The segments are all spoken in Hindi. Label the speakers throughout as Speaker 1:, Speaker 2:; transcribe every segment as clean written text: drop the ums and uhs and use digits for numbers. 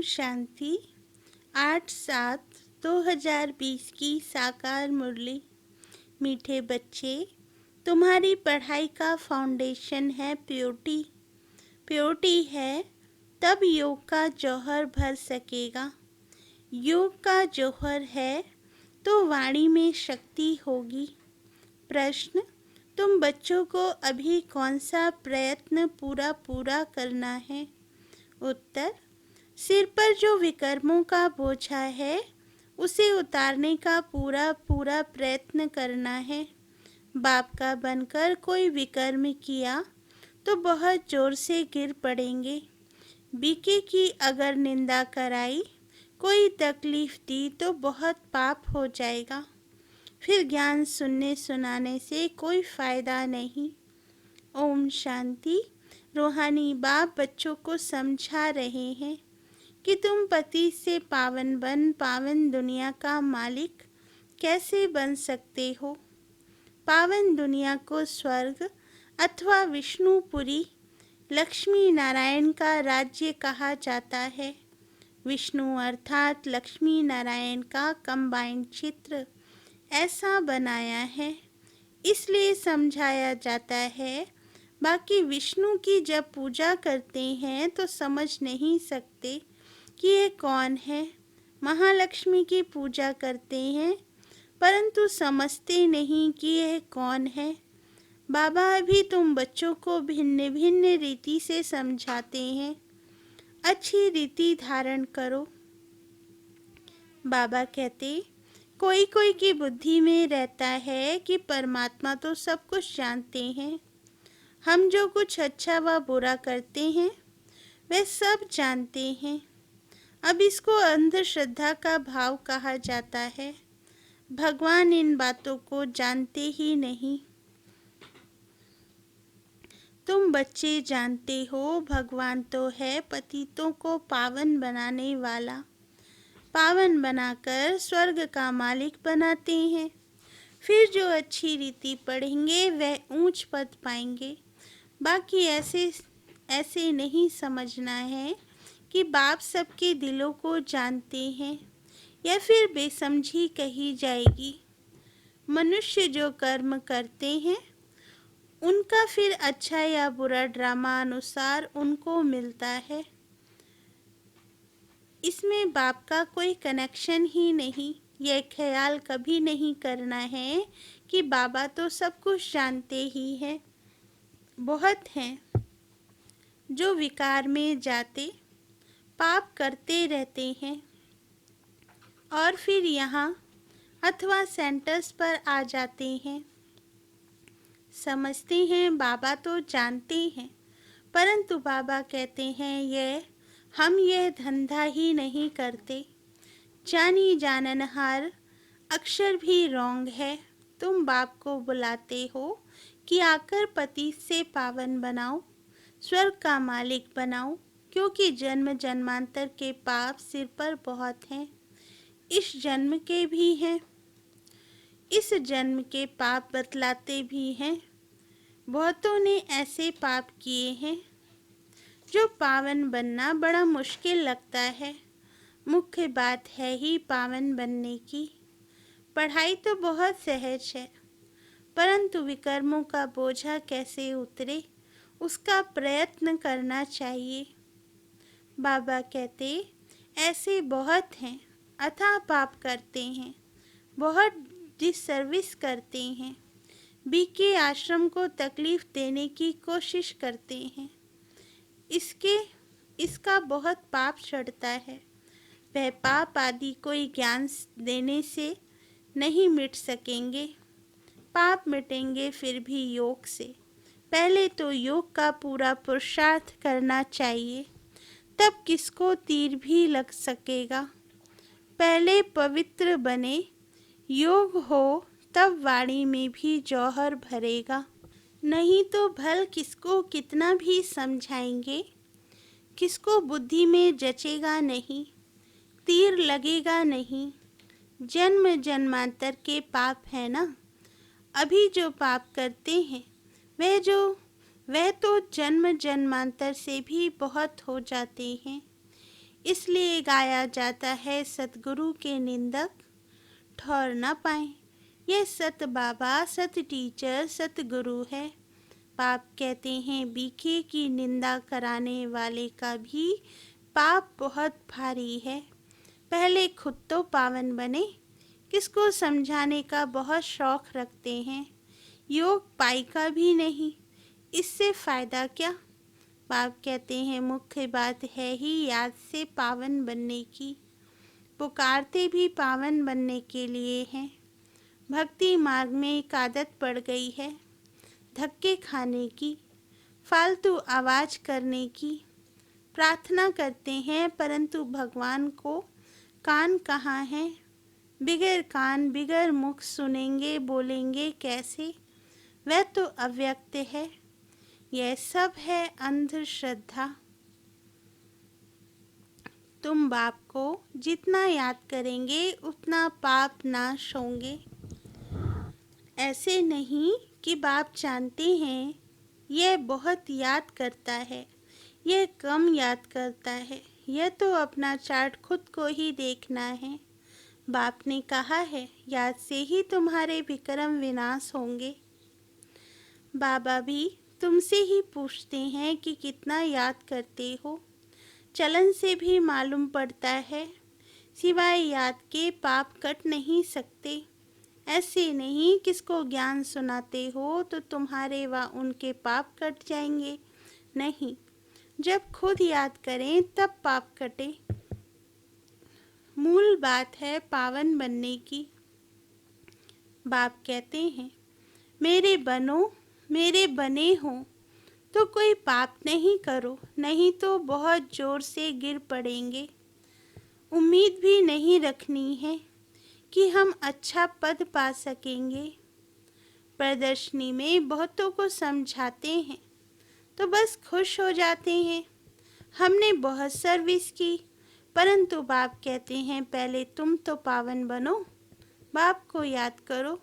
Speaker 1: शांति 8/7/2020 की साकार मुरली। मीठे बच्चे, तुम्हारी पढ़ाई का फाउंडेशन है प्योरिटी। प्योरिटी है तब योग का जौहर भर सकेगा। योग का जौहर है तो वाणी में शक्ति होगी। प्रश्न, तुम बच्चों को अभी कौन सा प्रयत्न पूरा करना है? उत्तर, सिर पर जो विकर्मों का बोझा है उसे उतारने का पूरा प्रयत्न करना है। बाप का बनकर कोई विकर्म किया तो बहुत जोर से गिर पड़ेंगे। बीके की अगर निंदा कराई, कोई तकलीफ दी तो बहुत पाप हो जाएगा। फिर ज्ञान सुनने सुनाने से कोई फायदा नहीं। ओम शांति। रूहानी बाप बच्चों को समझा रहे हैं कि तुम पति से पावन दुनिया का मालिक कैसे बन सकते हो। पावन दुनिया को स्वर्ग अथवा विष्णुपुरी, लक्ष्मी नारायण का राज्य कहा जाता है। विष्णु अर्थात लक्ष्मी नारायण का कंबाइंड चित्र ऐसा बनाया है, इसलिए समझाया जाता है। बाकी विष्णु की जब पूजा करते हैं तो समझ नहीं सकते कि ये कौन है। महालक्ष्मी की पूजा करते हैं परंतु समझते नहीं कि यह कौन है। बाबा अभी तुम बच्चों को भिन्न भिन्न रीति से समझाते हैं। अच्छी रीति धारण करो। बाबा कहते, कोई कोई की बुद्धि में रहता है कि परमात्मा तो सब कुछ जानते हैं। हम जो कुछ अच्छा व बुरा करते हैं वह सब जानते हैं। अब इसको अंधश्रद्धा का भाव कहा जाता है। भगवान इन बातों को जानते ही नहीं। तुम बच्चे जानते हो भगवान तो है पतितों को पावन बनाने वाला। पावन बनाकर स्वर्ग का मालिक बनाते हैं। फिर जो अच्छी रीति पढ़ेंगे वह ऊंच पद पाएंगे। बाकी ऐसे नहीं समझना है कि बाप सबके दिलों को जानते हैं, या फिर बेसमझी कही जाएगी। मनुष्य जो कर्म करते हैं उनका फिर अच्छा या बुरा ड्रामा अनुसार उनको मिलता है। इसमें बाप का कोई कनेक्शन ही नहीं। यह ख्याल कभी नहीं करना है कि बाबा तो सब कुछ जानते ही हैं। बहुत हैं जो विकार में जाते पाप करते रहते हैं और फिर यहाँ अथवा सेंटर्स पर आ जाते हैं। समझते हैं बाबा तो जानते हैं, परंतु बाबा कहते हैं हम यह धंधा ही नहीं करते। जानी जाननहार अक्षर भी रॉन्ग है। तुम बाप को बुलाते हो कि आकर पति से पावन बनाओ, स्वर्ग का मालिक बनाओ, क्योंकि जन्म जन्मांतर के पाप सिर पर बहुत हैं। इस जन्म के भी हैं। इस जन्म के पाप बतलाते भी हैं। बहुतों ने ऐसे पाप किए हैं जो पावन बनना बड़ा मुश्किल लगता है। मुख्य बात है ही पावन बनने की। पढ़ाई तो बहुत सहज है, परंतु विकर्मों का बोझा कैसे उतरे उसका प्रयत्न करना चाहिए। बाबा कहते, ऐसे बहुत हैं अथाह पाप करते हैं, बहुत डिसर्विस करते हैं, बीके आश्रम को तकलीफ देने की कोशिश करते हैं। इसका बहुत पाप चढ़ता है। वह पाप आदि कोई ज्ञान देने से नहीं मिट सकेंगे। पाप मिटेंगे फिर भी योग से। पहले तो योग का पूरा पुरुषार्थ करना चाहिए, तब किसको तीर भी लग सकेगा। पहले पवित्र बने, योग हो तब वाणी में भी जौहर भरेगा। नहीं तो भल किसको कितना भी समझाएंगे, किसको बुद्धि में जचेगा नहीं, तीर लगेगा नहीं। जन्म जन्मांतर के पाप है ना। अभी जो पाप करते हैं वह तो जन्म जन्मांतर से भी बहुत हो जाते हैं। इसलिए गाया जाता है सतगुरु के निंदक ठौर न पाए। ये सत बाबा, सत टीचर, सतगुरु है। पाप कहते हैं बीखे की निंदा कराने वाले का भी पाप बहुत भारी है। पहले खुद तो पावन बने, किसको समझाने का बहुत शौक रखते हैं। योग पाई का भी नहीं, इससे फायदा क्या। पाप कहते हैं मुख्य बात है ही याद से पावन बनने की। पुकारते भी पावन बनने के लिए हैं। भक्ति मार्ग में एक आदत पड़ गई है धक्के खाने की, फालतू आवाज करने की। प्रार्थना करते हैं परंतु भगवान को कान कहाँ हैं। बिगर कान बिगर मुख सुनेंगे बोलेंगे कैसे। वह तो अव्यक्त है। यह सब है अंधश्रद्धा। तुम बाप को जितना याद करेंगे उतना पाप नाश होंगे। ऐसे नहीं कि बाप जानते हैं यह बहुत याद करता है, यह कम याद करता है। यह तो अपना चार्ट खुद को ही देखना है। बाप ने कहा है याद से ही तुम्हारे विक्रम विनाश होंगे। बाबा भी तुमसे ही पूछते हैं कि कितना याद करते हो। चलन से भी मालूम पड़ता है, सिवाय याद के पाप कट नहीं सकते। ऐसे नहीं किसको ज्ञान सुनाते हो तो तुम्हारे व उनके पाप कट जाएंगे। नहीं, जब खुद याद करें तब पाप कटे। मूल बात है पावन बनने की। बाप कहते हैं मेरे बनो, मेरे बने हो तो कोई पाप नहीं करो, नहीं तो बहुत जोर से गिर पड़ेंगे। उम्मीद भी नहीं रखनी है कि हम अच्छा पद पा सकेंगे। प्रदर्शनी में बहुतों को समझाते हैं तो बस खुश हो जाते हैं हमने बहुत सर्विस की, परंतु बाप कहते हैं पहले तुम तो पावन बनो। बाप को याद करो।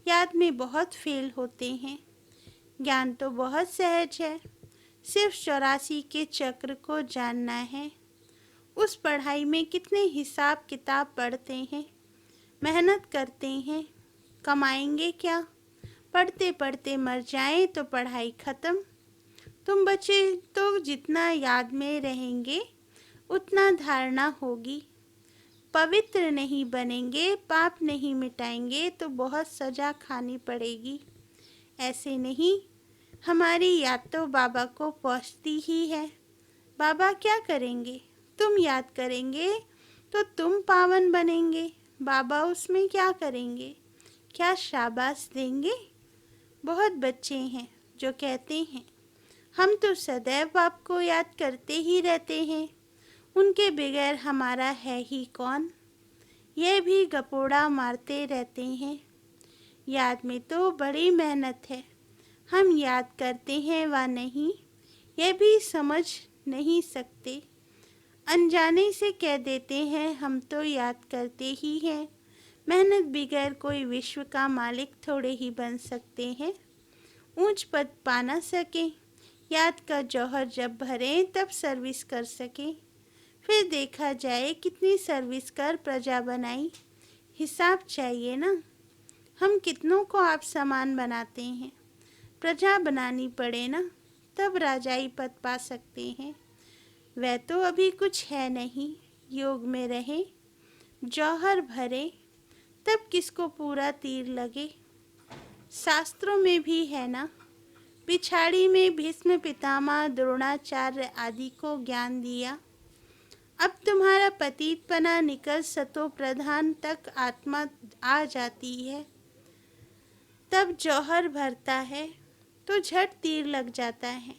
Speaker 1: याद में बहुत फेल होते हैं। ज्ञान तो बहुत सहज है, सिर्फ 84 के चक्र को जानना है। उस पढ़ाई में कितने हिसाब किताब पढ़ते हैं, मेहनत करते हैं, कमाएंगे क्या। पढ़ते पढ़ते मर जाएं तो पढ़ाई खत्म। तुम बच्चे तो जितना याद में रहेंगे उतना धारणा होगी। पवित्र नहीं बनेंगे, पाप नहीं मिटाएंगे तो बहुत सजा खानी पड़ेगी। ऐसे नहीं, हमारी याद तो बाबा को पहुंचती ही है। बाबा क्या करेंगे, तुम याद करेंगे तो तुम पावन बनेंगे। बाबा उसमें क्या करेंगे, क्या शाबाश देंगे। बहुत बच्चे हैं जो कहते हैं हम तो सदैव बाप को याद करते ही रहते हैं, उनके बगैर हमारा है ही कौन। यह भी गपोड़ा मारते रहते हैं। याद में तो बड़ी मेहनत है, हम याद करते हैं व नहीं यह भी समझ नहीं सकते। अनजाने से कह देते हैं हम तो याद करते ही हैं। मेहनत बगैर कोई विश्व का मालिक थोड़े ही बन सकते हैं। ऊंच पद पा ना सके, याद का जौहर जब भरें तब सर्विस कर सके। फिर देखा जाए कितनी सर्विस कर प्रजा बनाई। हिसाब चाहिए ना। हम कितनों को आप समान बनाते हैं। प्रजा बनानी पड़े ना, तब राजाई पद पा सकते हैं। वह तो अभी कुछ है नहीं। योग में रहे, जौहर भरे, तब किसको पूरा तीर लगे। शास्त्रों में भी है ना, पिछाड़ी में भीष्म पितामह द्रोणाचार्य आदि को ज्ञान दिया। अब तुम्हारा पतितपना निकल सतो प्रधान तक आत्मा आ जाती है, तब जौहर भरता है तो झट तीर लग जाता है।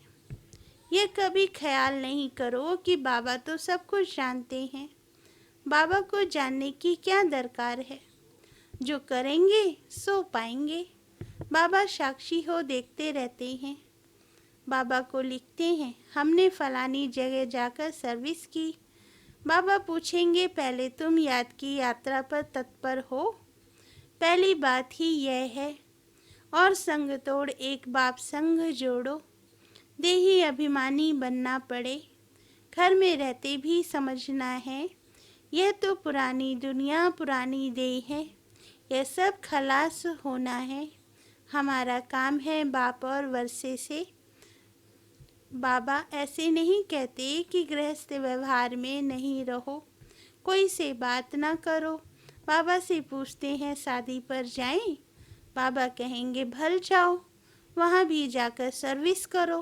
Speaker 1: ये कभी ख्याल नहीं करो कि बाबा तो सब कुछ जानते हैं। बाबा को जानने की क्या दरकार है, जो करेंगे सो पाएंगे। बाबा साक्षी हो देखते रहते हैं। बाबा को लिखते हैं हमने फलानी जगह जाकर सर्विस की। बाबा पूछेंगे पहले तुम याद की यात्रा पर तत्पर हो। पहली बात ही यह है, और संग तोड़ एक बाप संग जोड़ो। देही अभिमानी बनना पड़े, घर में रहते भी समझना है, यह तो पुरानी दुनिया पुरानी देह है, यह सब खलास होना है। हमारा काम है बाप और वर्षे से। बाबा ऐसे नहीं कहते कि गृहस्थ व्यवहार में नहीं रहो, कोई से बात ना करो। बाबा से पूछते हैं शादी पर जाएं? बाबा कहेंगे भल जाओ, वहाँ भी जाकर सर्विस करो।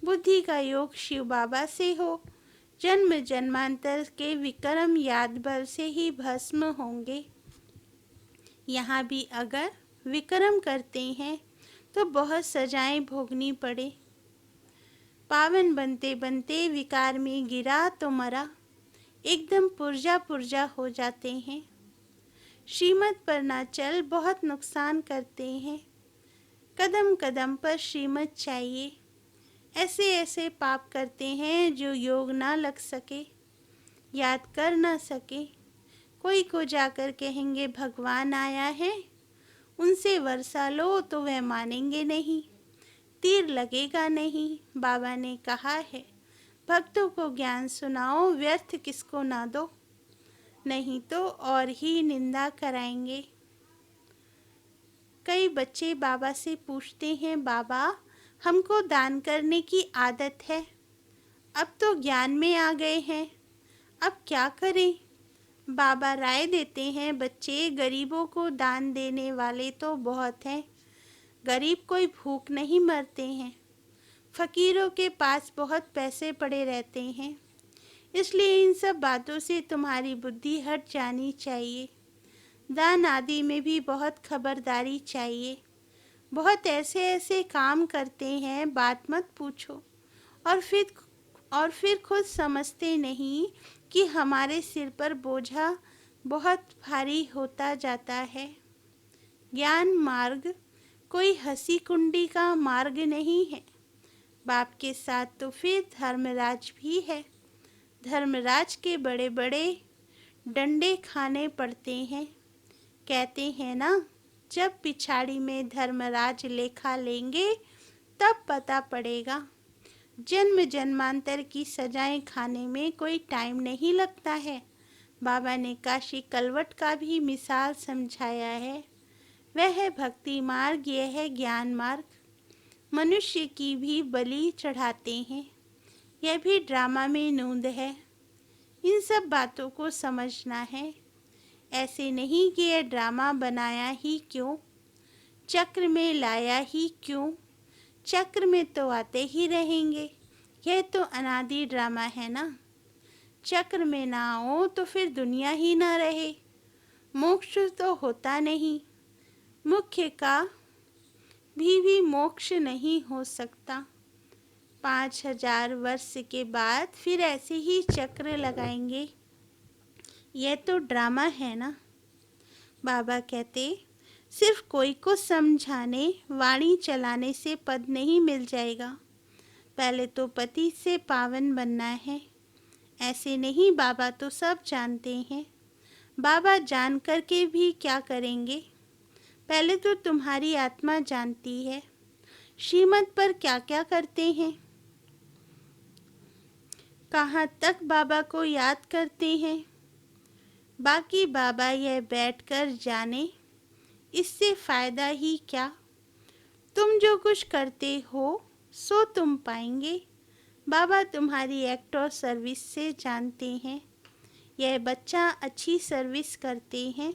Speaker 1: बुद्धि का योग शिव बाबा से हो। जन्म जन्मांतर के विक्रम याद बल से ही भस्म होंगे। यहाँ भी अगर विक्रम करते हैं तो बहुत सजाएं भोगनी पड़े। पावन बनते बनते विकार में गिरा तो मरा, एकदम पुर्जा पुर्जा हो जाते हैं। श्रीमत पर ना चल बहुत नुकसान करते हैं। कदम कदम पर श्रीमत चाहिए। ऐसे ऐसे पाप करते हैं जो योग ना लग सके, याद कर ना सके। कोई को जाकर कहेंगे भगवान आया है, उनसे वर्षा लो तो वह मानेंगे नहीं, तीर लगेगा नहीं। बाबा ने कहा है भक्तों को ज्ञान सुनाओ, व्यर्थ किसको ना दो, नहीं तो और ही निंदा कराएंगे। कई बच्चे बाबा से पूछते हैं बाबा हमको दान करने की आदत है, अब तो ज्ञान में आ गए हैं, अब क्या करें? बाबा राय देते हैं बच्चे गरीबों को दान देने वाले तो बहुत हैं, गरीब कोई भूख नहीं मरते हैं। फकीरों के पास बहुत पैसे पड़े रहते हैं, इसलिए इन सब बातों से तुम्हारी बुद्धि हट जानी चाहिए। दान आदि में भी बहुत खबरदारी चाहिए। बहुत ऐसे ऐसे काम करते हैं बात मत पूछो, और फिर खुद समझते नहीं कि हमारे सिर पर बोझा बहुत भारी होता जाता है। ज्ञान मार्ग कोई हंसी कुंडी का मार्ग नहीं है। बाप के साथ तो फिर धर्मराज भी है। धर्मराज के बड़े बड़े डंडे खाने पड़ते हैं। कहते हैं ना, जब पिछाड़ी में धर्मराज लेखा लेंगे तब पता पड़ेगा। जन्म जन्मांतर की सजाएं खाने में कोई टाइम नहीं लगता है। बाबा ने काशी कलवट का भी मिसाल समझाया है। वह है भक्ति मार्ग, यह है ज्ञान मार्ग। मनुष्य की भी बलि चढ़ाते हैं, यह भी ड्रामा में नूंद है। इन सब बातों को समझना है। ऐसे नहीं कि यह ड्रामा बनाया ही क्यों, चक्र में लाया ही क्यों, चक्र में तो आते ही रहेंगे, यह तो अनादि ड्रामा है ना। चक्र में ना आओ तो फिर दुनिया ही ना रहे, मोक्ष तो होता नहीं। मुख्य का भी मोक्ष नहीं हो सकता। 5000 वर्ष के बाद फिर ऐसे ही चक्र लगाएंगे, यह तो ड्रामा है ना। बाबा कहते सिर्फ कोई को समझाने वाणी चलाने से पद नहीं मिल जाएगा, पहले तो पति से पावन बनना है। ऐसे नहीं, बाबा तो सब जानते हैं। बाबा जान कर के भी क्या करेंगे? पहले तो तुम्हारी आत्मा जानती है श्रीमत पर क्या क्या करते हैं, कहाँ तक बाबा को याद करते हैं। बाकी बाबा यह बैठकर जाने, इससे फ़ायदा ही क्या। तुम जो कुछ करते हो सो तुम पाएंगे। बाबा तुम्हारी एक्ट और सर्विस से जानते हैं। यह बच्चा अच्छी सर्विस करते हैं।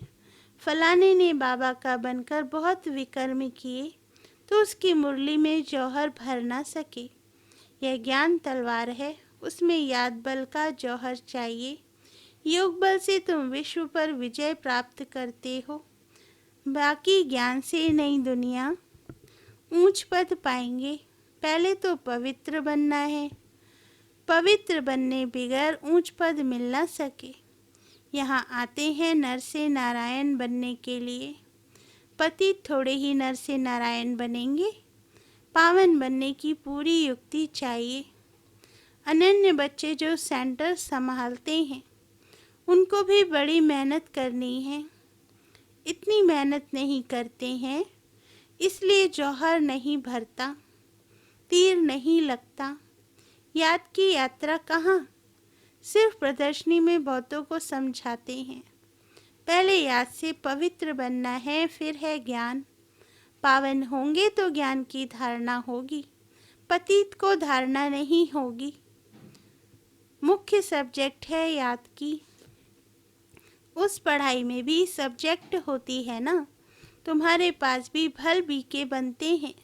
Speaker 1: फलाने ने बाबा का बनकर बहुत विकर्म किए तो उसकी मुरली में जौहर भर ना सके। यह ज्ञान तलवार है, उसमें याद बल का जौहर चाहिए। योग बल से तुम विश्व पर विजय प्राप्त करते हो, बाकी ज्ञान से नई दुनिया ऊंच पद पाएंगे। पहले तो पवित्र बनना है, पवित्र बनने बगैर ऊंच पद मिल ना सके। यहाँ आते हैं नर से नारायण बनने के लिए, पति थोड़े ही नर से नारायण बनेंगे। पावन बनने की पूरी युक्ति चाहिए। अनन्य बच्चे जो सेंटर संभालते हैं उनको भी बड़ी मेहनत करनी है। इतनी मेहनत नहीं करते हैं, इसलिए जौहर नहीं भरता, तीर नहीं लगता। याद की यात्रा कहाँ, सिर्फ प्रदर्शनी में बहुतों को समझाते हैं। पहले याद से पवित्र बनना है, फिर है ज्ञान। पावन होंगे तो ज्ञान की धारणा होगी, पतित को धारणा नहीं होगी। मुख्य सब्जेक्ट है याद की। उस पढ़ाई में भी सब्जेक्ट होती है ना। तुम्हारे पास भी भल बीके बनते हैं,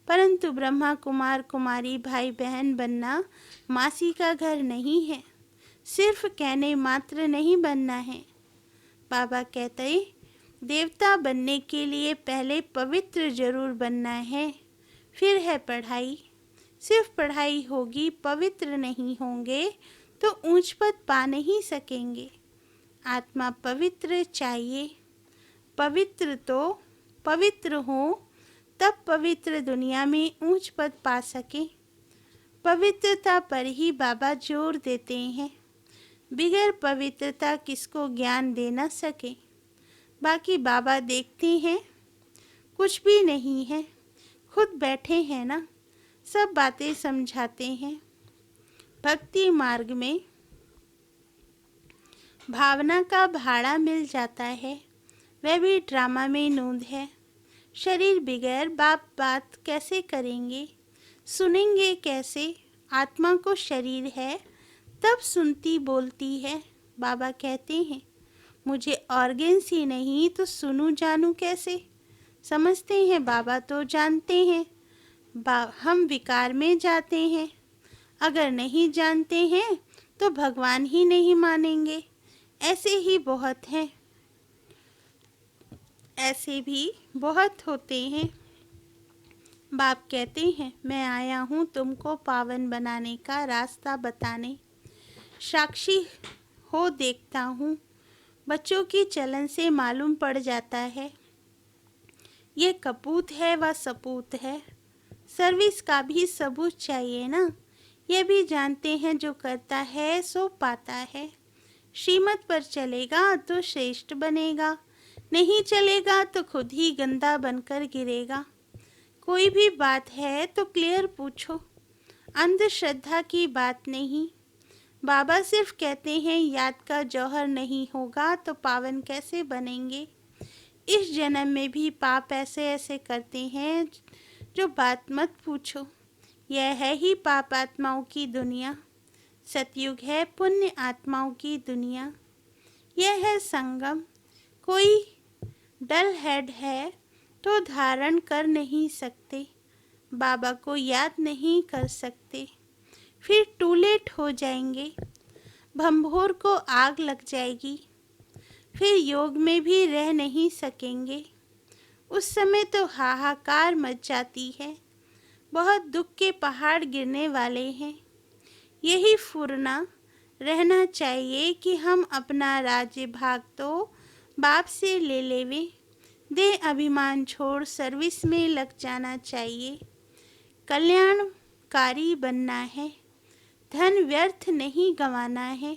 Speaker 1: परंतु ब्रह्मा कुमार कुमारी भाई बहन बनना मासी का घर नहीं है। सिर्फ कहने मात्र नहीं बनना है। बाबा कहते देवता बनने के लिए पहले पवित्र जरूर बनना है, फिर है पढ़ाई। सिर्फ पढ़ाई होगी, पवित्र नहीं होंगे तो ऊंच पद पा नहीं सकेंगे। आत्मा पवित्र चाहिए। पवित्र हो तब पवित्र दुनिया में ऊंच पद पा सके। पवित्रता पर ही बाबा जोर देते हैं। बिगैर पवित्रता किसको ज्ञान दे न सके। बाकी बाबा देखते हैं, कुछ भी नहीं है, खुद बैठे हैं ना, सब बातें समझाते हैं। भक्ति मार्ग में भावना का भाड़ा मिल जाता है, वह भी ड्रामा में नूंद है। शरीर बिगैर बाप बात कैसे करेंगे, सुनेंगे कैसे। आत्मा को शरीर है तब सुनती बोलती है। बाबा कहते हैं मुझे ऑर्गन्स ही नहीं तो सुनूं जानूं कैसे। समझते हैं बाबा तो जानते हैं, हम विकार में जाते हैं। अगर नहीं जानते हैं तो भगवान ही नहीं मानेंगे। ऐसे ही बहुत हैं, ऐसे भी बहुत होते हैं। बाप कहते हैं मैं आया हूँ तुमको पावन बनाने का रास्ता बताने। साक्षी हो देखता हूँ, बच्चों की चलन से मालूम पड़ जाता है ये कपूत है व सपूत है। सर्विस का भी सबूत चाहिए ना। ये भी जानते हैं जो करता है सो पाता है। श्रीमत पर चलेगा तो श्रेष्ठ बनेगा, नहीं चलेगा तो खुद ही गंदा बनकर गिरेगा। कोई भी बात है तो क्लियर पूछो, अंधश्रद्धा की बात नहीं। बाबा सिर्फ कहते हैं याद का जौहर नहीं होगा तो पावन कैसे बनेंगे। इस जन्म में भी पाप ऐसे ऐसे करते हैं जो बात मत पूछो। यह है ही पाप आत्माओं की दुनिया। सतयुग है पुण्य आत्माओं की दुनिया। यह है संगम। कोई डल हेड है तो धारण कर नहीं सकते, बाबा को याद नहीं कर सकते, फिर टू लेट हो जाएंगे। भंभोर को आग लग जाएगी, फिर योग में भी रह नहीं सकेंगे। उस समय तो हाहाकार मच जाती है, बहुत दुख के पहाड़ गिरने वाले हैं। यही फुरना रहना चाहिए कि हम अपना राज्य भाग तो बाप से ले लेवे। दे अभिमान छोड़ सर्विस में लग जाना चाहिए। कल्याणकारी बनना है, धन व्यर्थ नहीं गंवाना है।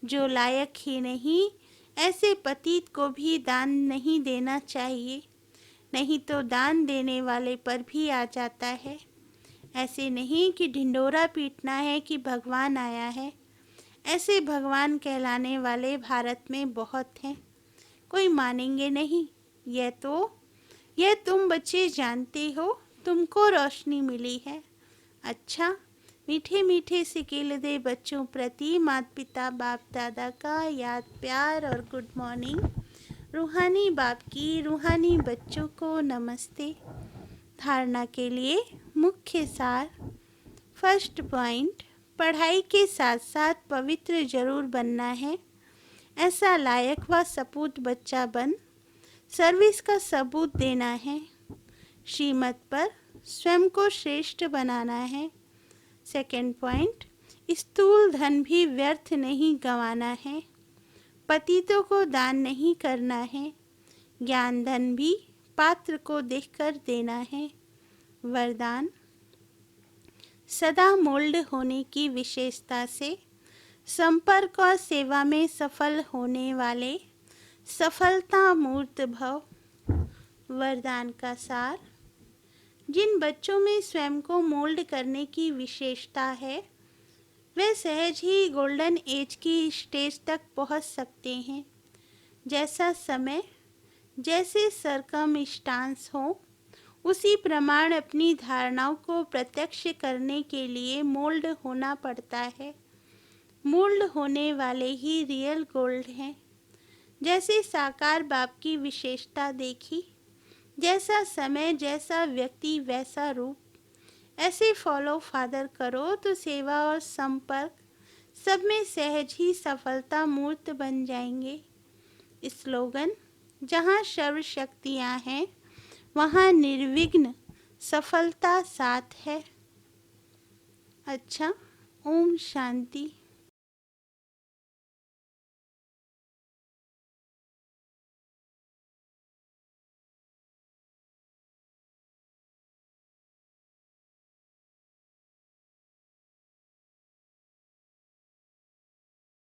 Speaker 1: जो लायक ही नहीं ऐसे पतित को भी दान नहीं देना चाहिए, नहीं तो दान देने वाले पर भी आ जाता है। ऐसे नहीं कि ढिंडोरा पीटना है कि भगवान आया है। ऐसे भगवान कहलाने वाले भारत में बहुत हैं, कोई मानेंगे नहीं। यह तुम बच्चे जानते हो, तुमको रोशनी मिली है। अच्छा, मीठे मीठे सिकेल दे बच्चों प्रति माता पिता बाप दादा का याद प्यार और गुड मॉर्निंग। रूहानी बाप की रूहानी बच्चों को नमस्ते। धारणा के लिए मुख्य सार। फर्स्ट पॉइंट, पढ़ाई के साथ साथ पवित्र जरूर बनना है। ऐसा लायक व सपूत बच्चा बन सर्विस का सबूत देना है। श्रीमत पर स्वयं को श्रेष्ठ बनाना है। सेकंड पॉइंट, स्थूल धन भी व्यर्थ नहीं गंवाना है। पतितों को दान नहीं करना है। ज्ञान धन भी पात्र को देखकर देना है। वरदान, सदा मोल्ड होने की विशेषता से संपर्क और सेवा में सफल होने वाले सफलता मूर्त भव। वरदान का सार, जिन बच्चों में स्वयं को मोल्ड करने की विशेषता है वे सहज ही गोल्डन एज की स्टेज तक पहुंच सकते हैं। जैसा समय, जैसे सरकमस्टांस हो, उसी प्रमाण अपनी धारणाओं को प्रत्यक्ष करने के लिए मोल्ड होना पड़ता है। मोल्ड होने वाले ही रियल गोल्ड हैं। जैसे साकार बाप की विशेषता देखी, जैसा समय, जैसा व्यक्ति, वैसा रूप। ऐसे फॉलो फादर करो तो सेवा और संपर्क सब में सहज ही सफलता मूर्त बन जाएंगे। स्लोगन: जहाँ सर्वशक्तियाँ हैं वहाँ निर्विघ्न सफलता साथ है। अच्छा, ओम शांति।